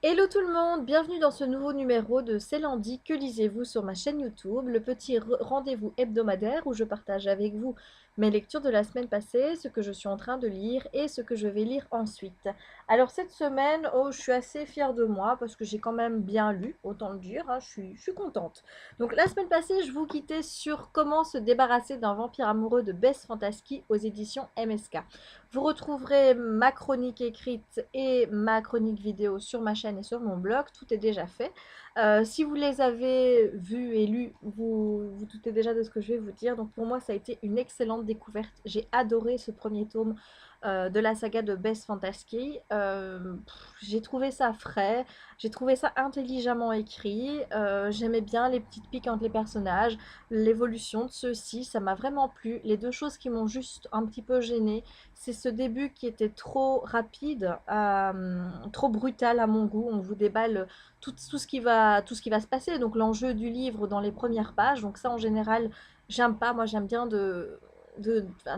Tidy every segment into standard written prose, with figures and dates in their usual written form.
Hello tout le monde, bienvenue dans ce nouveau numéro de C'est lundi, que lisez-vous sur ma chaîne YouTube, le petit rendez-vous hebdomadaire où je partage avec vous mes lectures de la semaine passée, ce que je suis en train de lire et ce que je vais lire ensuite. Alors cette semaine, je suis assez fière de moi parce que j'ai quand même bien lu, autant le dire, hein, je suis contente. Donc la semaine passée, je vous quittais sur comment se débarrasser d'un vampire amoureux de Bess Fantasky aux éditions MSK. Vous retrouverez ma chronique écrite et ma chronique vidéo sur ma chaîne et sur mon blog. Tout est déjà fait. Si vous les avez vus et lus, vous doutez déjà de ce que je vais vous dire. Donc pour moi, ça a été une excellente découverte. J'ai adoré ce premier tome de la saga de Bess Fantasky. J'ai trouvé ça frais, j'ai trouvé ça intelligemment écrit. J'aimais bien les petites piques entre les personnages, l'évolution de ceux-ci, ça m'a vraiment plu. Les deux choses qui m'ont juste un petit peu gênée, c'est ce début qui était trop rapide, trop brutal à mon goût. On vous déballe tout ce tout ce qui va se passer. Donc l'enjeu du livre dans les premières pages. Donc ça en général, j'aime pas. Moi j'aime bien de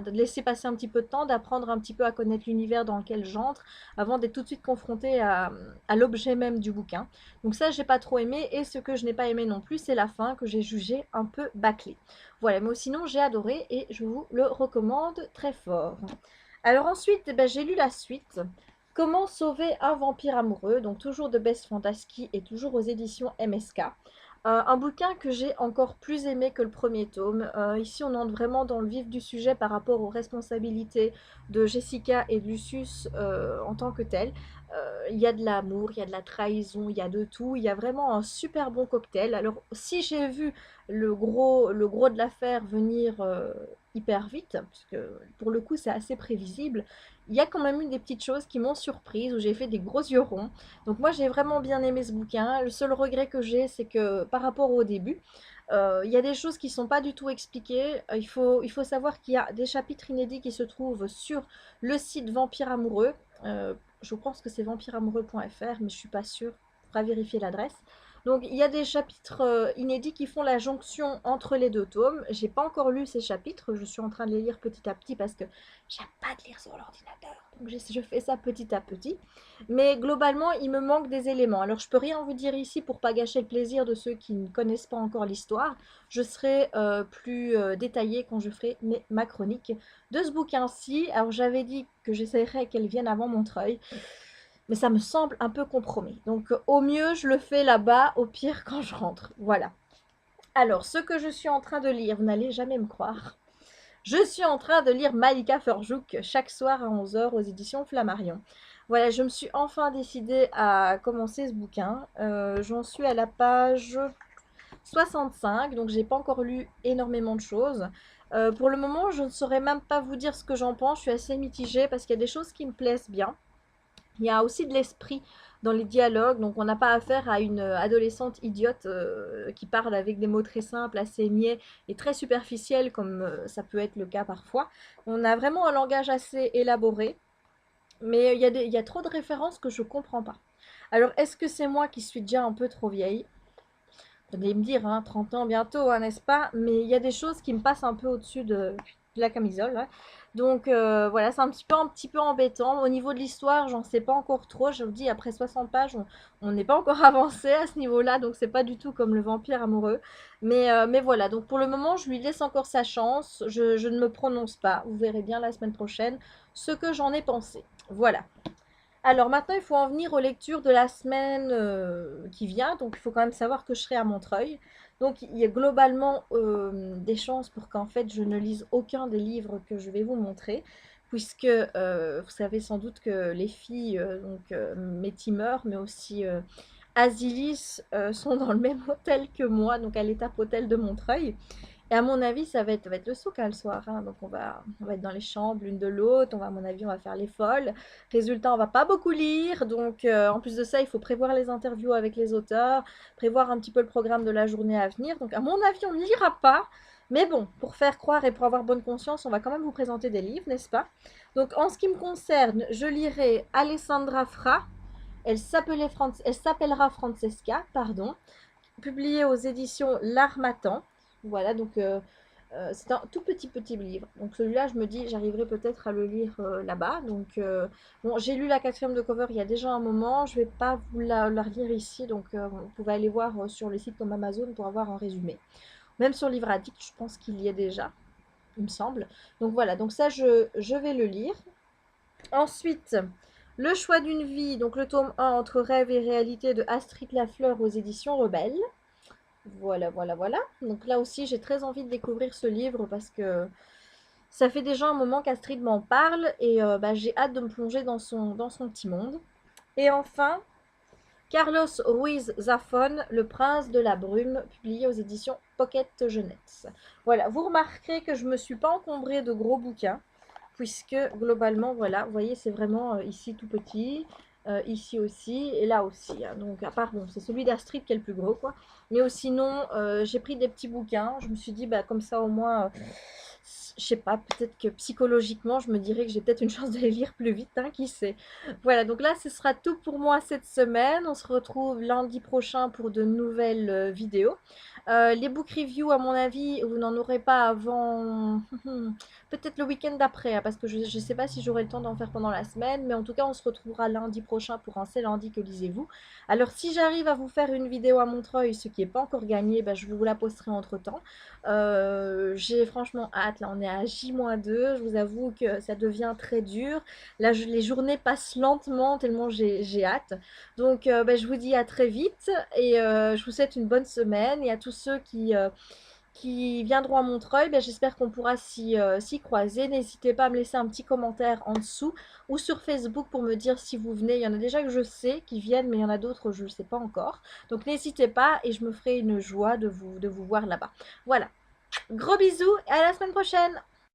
laisser passer un petit peu de temps, d'apprendre un petit peu à connaître l'univers dans lequel j'entre, avant d'être tout de suite confrontée à l'objet même du bouquin. Donc ça j'ai pas trop aimé. Et ce que je n'ai pas aimé non plus, c'est la fin que j'ai jugée un peu bâclée. Voilà, mais sinon j'ai adoré et je vous le recommande très fort. Alors ensuite, j'ai lu la suite. Comment sauver un vampire amoureux, donc toujours de Bess Fantasky et toujours aux éditions MSK. Un bouquin que j'ai encore plus aimé que le premier tome. Ici, on entre vraiment dans le vif du sujet par rapport aux responsabilités de Jessica et de Lucius en tant que tel. Il y a de l'amour, il y a de la trahison, il y a de tout. Il y a vraiment un super bon cocktail. Alors, si j'ai vu le gros de l'affaire venir hyper vite, puisque pour le coup, c'est assez prévisible, il y a quand même eu des petites choses qui m'ont surprise, où j'ai fait des gros yeux ronds. Donc moi j'ai vraiment bien aimé ce bouquin. Le seul regret que j'ai, c'est que par rapport au début, il y a des choses qui ne sont pas du tout expliquées. Il faut savoir qu'il y a des chapitres inédits qui se trouvent sur le site Vampire Amoureux. Je pense que c'est vampireamoureux.fr, mais je suis pas sûre. Il faudra vérifier l'adresse. Donc il y a des chapitres inédits qui font la jonction entre les deux tomes. J'ai pas encore lu ces chapitres, je suis en train de les lire petit à petit parce que j'aime pas de lire sur l'ordinateur. Donc je fais ça petit à petit. Mais globalement, il me manque des éléments. Alors je peux rien vous dire ici pour pas gâcher le plaisir de ceux qui ne connaissent pas encore l'histoire. Je serai plus détaillée quand je ferai ma chronique de ce bouquin-ci. Alors j'avais dit que j'essaierais qu'elle vienne avant Montreuil, mais ça me semble un peu compromis. Donc au mieux, je le fais là-bas, au pire quand je rentre. Voilà. Alors, ce que je suis en train de lire, vous n'allez jamais me croire. Je suis en train de lire Malika Ferjouk chaque soir à 11 h aux éditions Flammarion. Voilà, je me suis enfin décidée à commencer ce bouquin. J'en suis à la page 65, donc j'ai pas encore lu énormément de choses. Pour le moment, je ne saurais même pas vous dire ce que j'en pense. Je suis assez mitigée parce qu'il y a des choses qui me plaisent bien. Il y a aussi de l'esprit dans les dialogues, donc on n'a pas affaire à une adolescente idiote qui parle avec des mots très simples, assez niais et très superficiels, comme ça peut être le cas parfois. On a vraiment un langage assez élaboré, mais il y a trop de références que je ne comprends pas. Alors, est-ce que c'est moi qui suis déjà un peu trop vieille? Vous allez me dire, hein, 30 ans bientôt, hein, n'est-ce pas? Mais il y a des choses qui me passent un peu au-dessus de la camisole. Ouais. Donc voilà, c'est un petit peu embêtant. Au niveau de l'histoire, j'en sais pas encore trop. Je vous dis, après 60 pages, on n'est pas encore avancé à ce niveau-là. Donc c'est pas du tout comme le vampire amoureux. Mais voilà, donc pour le moment, je lui laisse encore sa chance. Je ne me prononce pas. Vous verrez bien la semaine prochaine ce que j'en ai pensé. Voilà. Alors maintenant, il faut en venir aux lectures de la semaine qui vient. Donc il faut quand même savoir que je serai à Montreuil. Donc il y a globalement des chances pour qu'en fait je ne lise aucun des livres que je vais vous montrer. Puisque vous savez sans doute que les filles, mes teamers, mais aussi Asilis, sont dans le même hôtel que moi, donc à l'étape hôtel de Montreuil. Et à mon avis, ça va être le souk hein, le soir. Hein. Donc on va être dans les chambres l'une de l'autre. À mon avis, on va faire les folles. Résultat, on va pas beaucoup lire. Donc en plus de ça, il faut prévoir les interviews avec les auteurs, prévoir un petit peu le programme de la journée à venir. Donc à mon avis, on ne lira pas. Mais bon, pour faire croire et pour avoir bonne conscience, on va quand même vous présenter des livres, n'est-ce pas? Donc en ce qui me concerne, je lirai Alessandra Fra. Elle s'appellera Francesca, pardon, publiée aux éditions L'Harmattan. Voilà, donc C'est un tout petit livre. Donc celui-là, je me dis, j'arriverai peut-être à le lire là-bas. Donc bon, j'ai lu la quatrième de cover il y a déjà un moment. Je vais pas vous la relire ici. Donc vous pouvez aller voir sur les sites comme Amazon pour avoir un résumé. Même sur Livre Addict, je pense qu'il y est déjà, il me semble. Donc voilà, donc ça, je vais le lire. Ensuite, Le choix d'une vie, donc le tome 1 entre rêve et réalité de Astrid Lafleur aux éditions Rebelles. Voilà, voilà, voilà. Donc là aussi, j'ai très envie de découvrir ce livre parce que ça fait déjà un moment qu'Astrid m'en parle et bah, j'ai hâte de me plonger dans son petit monde. Et enfin, Carlos Ruiz Zafón, Le prince de la brume, publié aux éditions Pocket Jeunesse. Voilà, vous remarquerez que je ne me suis pas encombrée de gros bouquins, puisque globalement, voilà, vous voyez, c'est vraiment ici tout petit, ici aussi, et là aussi. Hein. Donc, à part, bon, c'est celui d'Astrid qui est le plus gros, quoi. Mais sinon, j'ai pris des petits bouquins. Je me suis dit, bah, comme ça, au moins, je sais pas, peut-être que psychologiquement, je me dirais que j'ai peut-être une chance de les lire plus vite, hein, qui sait. Voilà, donc là, ce sera tout pour moi cette semaine. On se retrouve lundi prochain pour de nouvelles vidéos. Les book reviews, à mon avis, vous n'en aurez pas avant peut-être le week-end d'après, hein, parce que je ne sais pas si j'aurai le temps d'en faire pendant la semaine, mais en tout cas, on se retrouvera lundi prochain pour un C'est lundi que lisez-vous. Alors, si j'arrive à vous faire une vidéo à Montreuil, ce qui n'est pas encore gagné, bah, je vous la posterai entre-temps. J'ai franchement hâte, là on est à J-2, je vous avoue que ça devient très dur. Là, les journées passent lentement tellement j'ai hâte. Donc, bah, je vous dis à très vite et je vous souhaite une bonne semaine. Et à tous ceux qui viendront à Montreuil, ben, j'espère qu'on pourra s'y croiser. N'hésitez pas à me laisser un petit commentaire en dessous ou sur Facebook pour me dire si vous venez. Il y en a déjà que je sais qui viennent, mais il y en a d'autres je ne sais pas encore. Donc n'hésitez pas et je me ferai une joie de vous voir là-bas. Voilà, gros bisous et à la semaine prochaine.